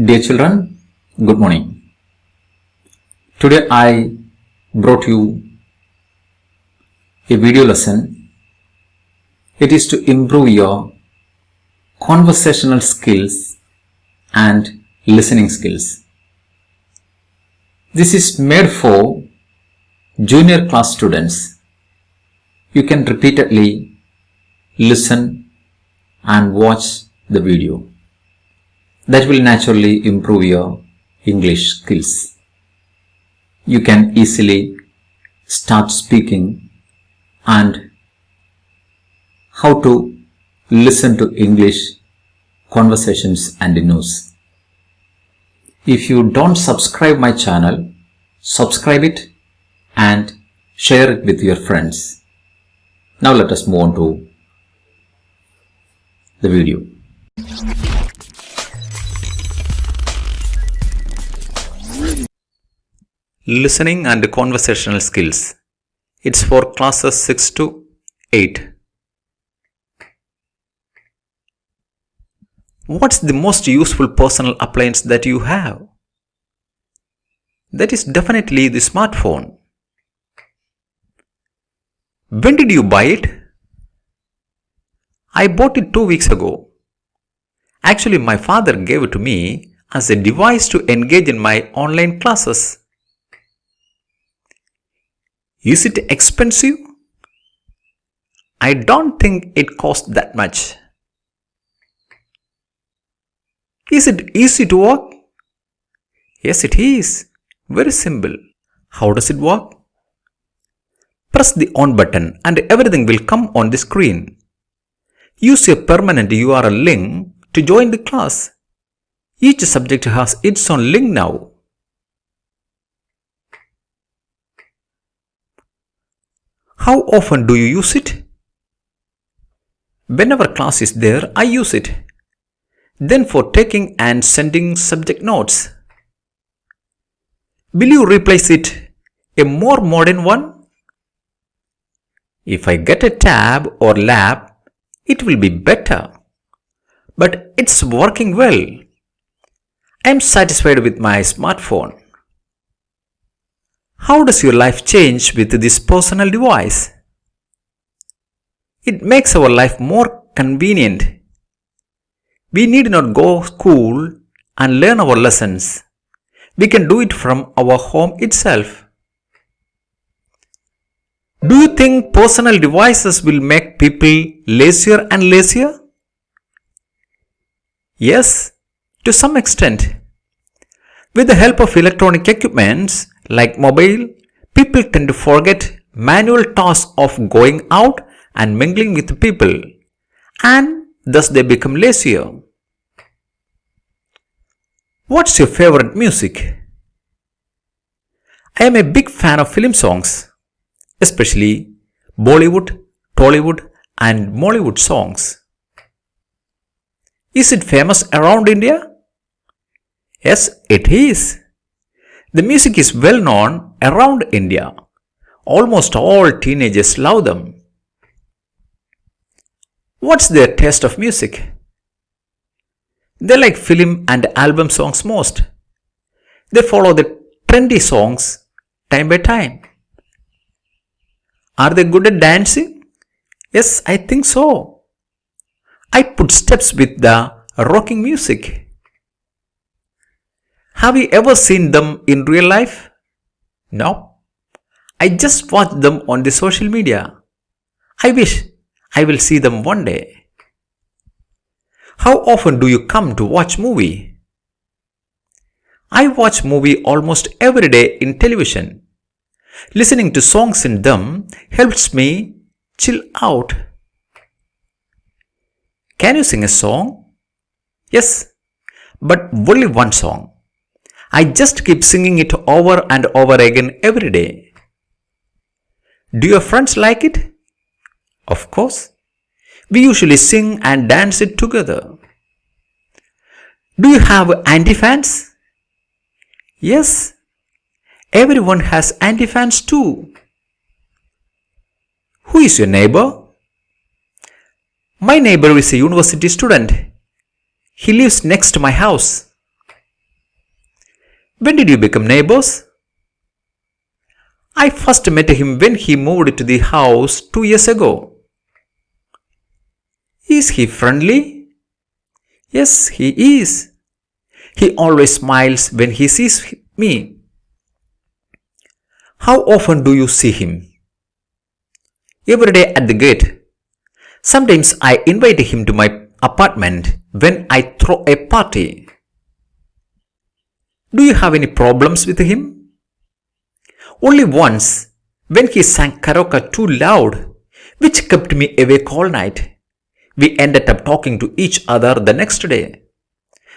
Dear children, good morning. Today I brought you a video lesson. It is to improve your conversational skills and listening skills. This is made for junior class students. You can repeatedly listen and watch the video. That will naturally improve your English skills. You can easily start speaking and how to listen to English conversations and news. If you don't subscribe my channel, subscribe it and share it with your friends. Now let us move on to the video. Listening and conversational skills. It's for classes 6 to 8. What's the most useful personal appliance that you have? That is definitely the smartphone. When did you buy it? I bought it 2 weeks ago. Actually, my father gave it to me as a device to engage in my online classes. Is it expensive? I don't think it costs that much. Is it easy to work? Yes, it is. Very simple. How does it work? Press the on button and everything will come on the screen. Use a permanent URL link to join the class. Each subject has its own link now. How often do you use it? Whenever class is there, I use it. Then for taking and sending subject notes. Will you replace it a more modern one? If I get a tab or lab, it will be better. But it's working well. I am satisfied with my smartphone. How does your life change with this personal device? It makes our life more convenient. We need not go to school and learn our lessons. We can do it from our home itself. Do you think personal devices will make people lazier and lazier? Yes, to some extent. With the help of electronic equipments like mobile, people tend to forget manual tasks of going out and mingling with people, and thus they become lazier. What's your favorite music? I am a big fan of film songs, especially Bollywood, Tollywood and Mollywood songs. Is it famous around India? Yes, it is. The music is well known around India. Almost all teenagers love them. What's their taste of music? They like film and album songs most. They follow the trendy songs time by time. Are they good at dancing? Yes, I think so. I put steps with the rocking music. Have you ever seen them in real life? No. I just watch them on the social media. I wish I will see them one day. How often do you come to watch movie? I watch movie almost every day in television. Listening to songs in them helps me chill out. Can you sing a song? Yes, but only one song. I just keep singing it over and over again every day. Do your friends like it? Of course. We usually sing and dance it together. Do you have anti-fans? Yes. Everyone has anti-fans too. Who is your neighbor? My neighbor is a university student. He lives next to my house. When did you become neighbours? I first met him when he moved to the house 2 years ago. Is he friendly? Yes, he is. He always smiles when he sees me. How often do you see him? Every day at the gate. Sometimes I invite him to my apartment when I throw a party. Do you have any problems with him? Only once, when he sang karaoke too loud, which kept me awake all night. We ended up talking to each other the next day.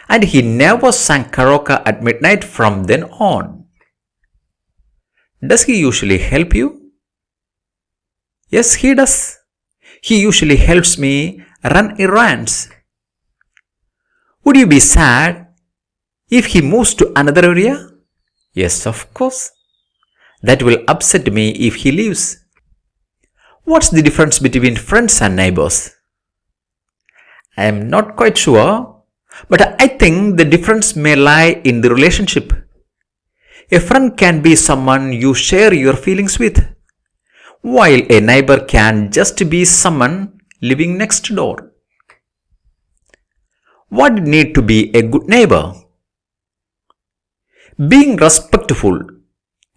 And he never sang karaoke at midnight from then on. Does he usually help you? Yes, he does. He usually helps me run errands. Would you be sad if he moves to another area? Yes, of course. That will upset me if he leaves. What's the difference between friends and neighbors? I am not quite sure, but I think the difference may lie in the relationship. A friend can be someone you share your feelings with, while a neighbor can just be someone living next door. What need to be a good neighbor? Being respectful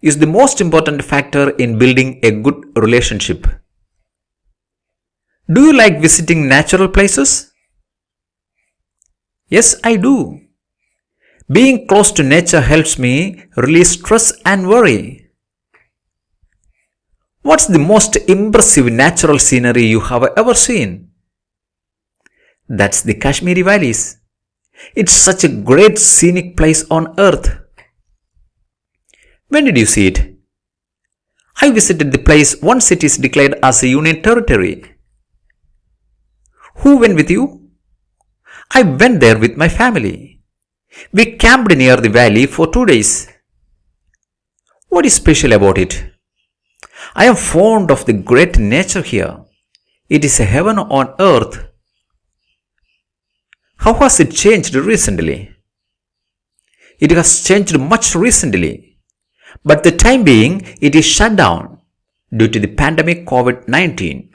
is the most important factor in building a good relationship. Do you like visiting natural places? Yes, I do. Being close to nature helps me release stress and worry. What's the most impressive natural scenery you have ever seen? That's the Kashmiri Valleys. It's such a great scenic place on earth. When did you see it? I visited the place once it is declared as a union territory. Who went with you? I went there with my family. We camped near the valley for 2 days. What is special about it? I am fond of the great nature here. It is a heaven on earth. How has it changed recently? It has changed much recently, but the time being it is shut down due to the pandemic COVID-19.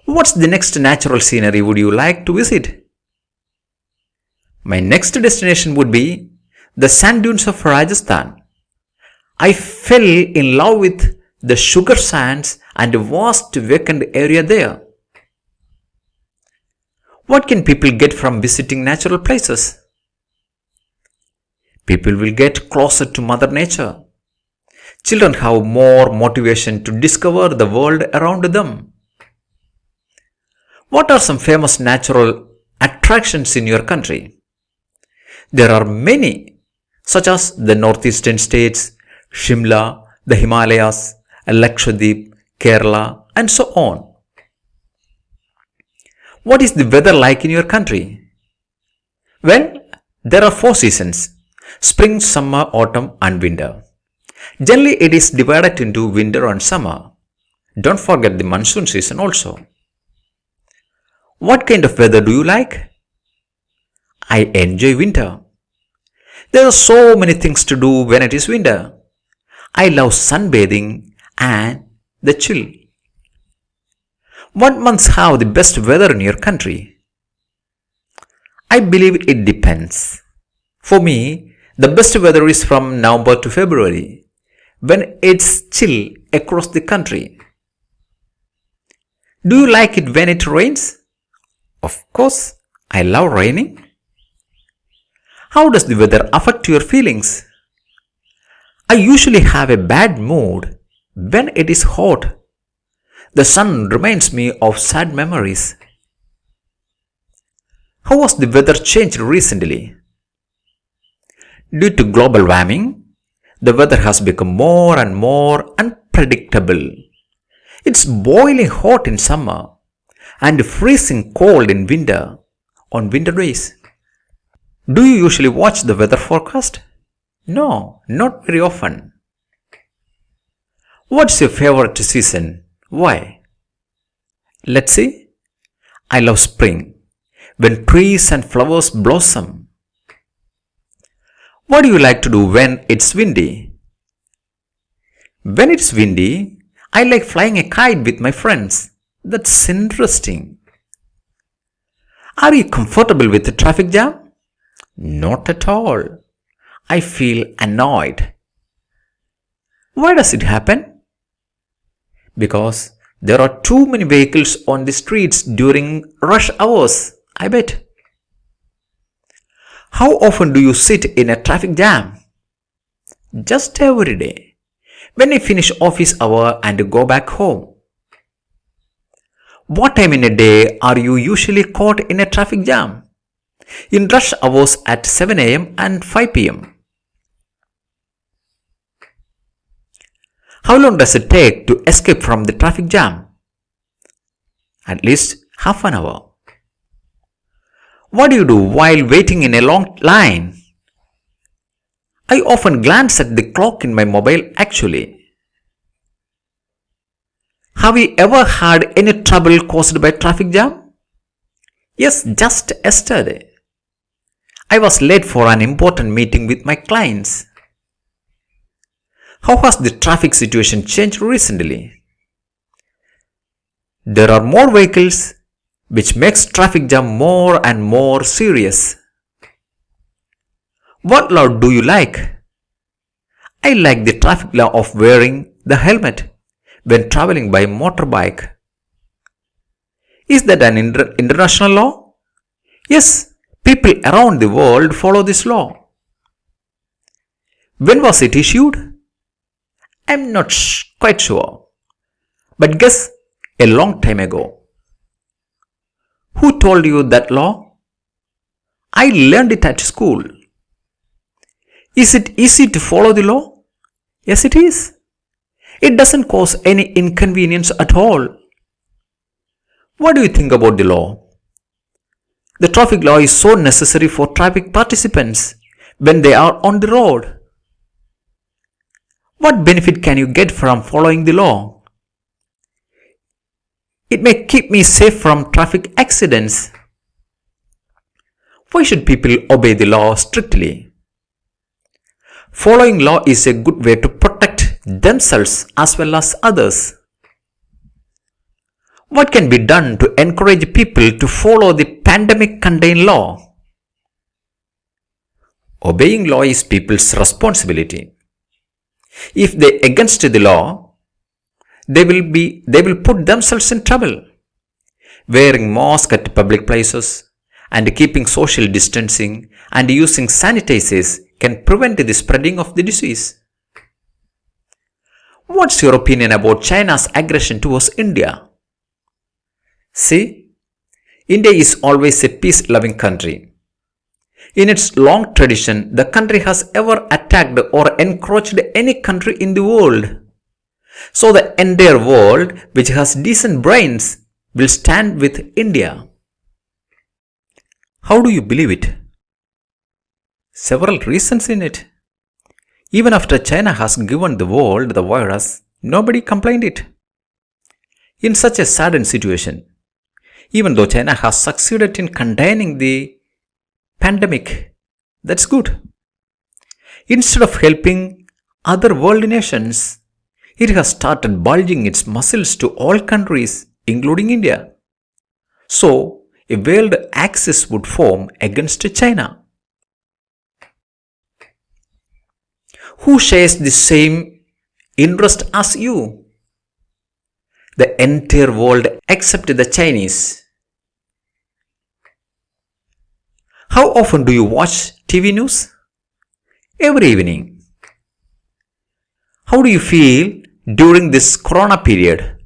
What's the next natural scenery would you like to visit? My next destination would be the sand dunes of Rajasthan. I fell in love with the sugar sands and the vast vacant area there. What can people get from visiting natural places? People will get closer to Mother Nature. Children have more motivation to discover the world around them. What are some famous natural attractions in your country? There are many, such as the northeastern states, Shimla, the Himalayas, Lakshadweep, Kerala, and so on. What is the weather like in your country? Well, there are 4 seasons: spring, summer, autumn, and winter. Generally, it is divided into winter and summer. Don't forget the monsoon season also. What kind of weather do you like? I enjoy winter. There are so many things to do when it is winter. I love sunbathing and the chill. What months have the best weather in your country? I believe it depends. For me, the best weather is from November to February, when it's chill across the country. Do you like it when it rains? Of course, I love raining. How does the weather affect your feelings? I usually have a bad mood when it is hot. The sun reminds me of sad memories. How has the weather changed recently? Due to global warming, the weather has become more and more unpredictable. It's boiling hot in summer and freezing cold in winter on winter days. Do you usually watch the weather forecast? No, not very often. What's your favorite season? Why? Let's see. I love spring, when trees and flowers blossom. What do you like to do when it's windy? When it's windy, I like flying a kite with my friends. That's interesting. Are you comfortable with the traffic jam? Not at all. I feel annoyed. Why does it happen? Because there are too many vehicles on the streets during rush hours, I bet. How often do you sit in a traffic jam? Just every day. When I finish office hour and go back home. What time in a day are you usually caught in a traffic jam? In rush hours at 7 a.m. and 5 p.m. How long does it take to escape from the traffic jam? At least half an hour. What do you do while waiting in a long line? I often glance at the clock in my mobile actually. Have you ever had any trouble caused by traffic jam? Yes, just yesterday. I was late for an important meeting with my clients. How has the traffic situation changed recently? There are more vehicles, which makes traffic jam more and more serious. What law do you like? I like the traffic law of wearing the helmet when traveling by motorbike. Is that an international law? Yes, people around the world follow this law. When was it issued? I'm not quite sure, but guess a long time ago. Who told you that law? I learned it at school. Is it easy to follow the law? Yes, it is. It doesn't cause any inconvenience at all. What do you think about the law? The traffic law is so necessary for traffic participants when they are on the road. What benefit can you get from following the law? It may keep me safe from traffic accidents. Why should people obey the law strictly? Following law is a good way to protect themselves as well as others. What can be done to encourage people to follow the pandemic contained law? Obeying law is people's responsibility. If they against the law, they will put themselves in trouble. Wearing mask at public places and keeping social distancing and using sanitizers can prevent the spreading of the disease. What's your opinion about China's aggression towards India? See, India is always a peace-loving country. In its long tradition, the country has ever attacked or encroached any country in the world. So the entire world, which has decent brains, will stand with India. How do you believe it? Several reasons in it. Even after China has given the world the virus, nobody complained it. In such a sudden situation, even though China has succeeded in containing the pandemic, that's good. Instead of helping other world nations, it has started bulging its muscles to all countries, including India. So, a world axis would form against China. Who shares the same interest as you? The entire world except the Chinese. How often do you watch TV news? Every evening. How do you feel during this corona period?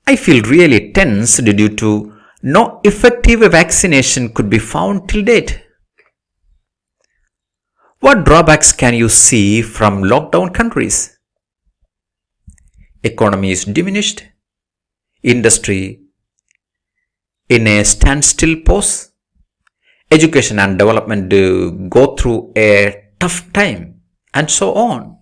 I feel really tense due to no effective vaccination could be found till date. What drawbacks can you see from lockdown countries? Economy is diminished, industry in a standstill pause, education and development go through a tough time, and so on.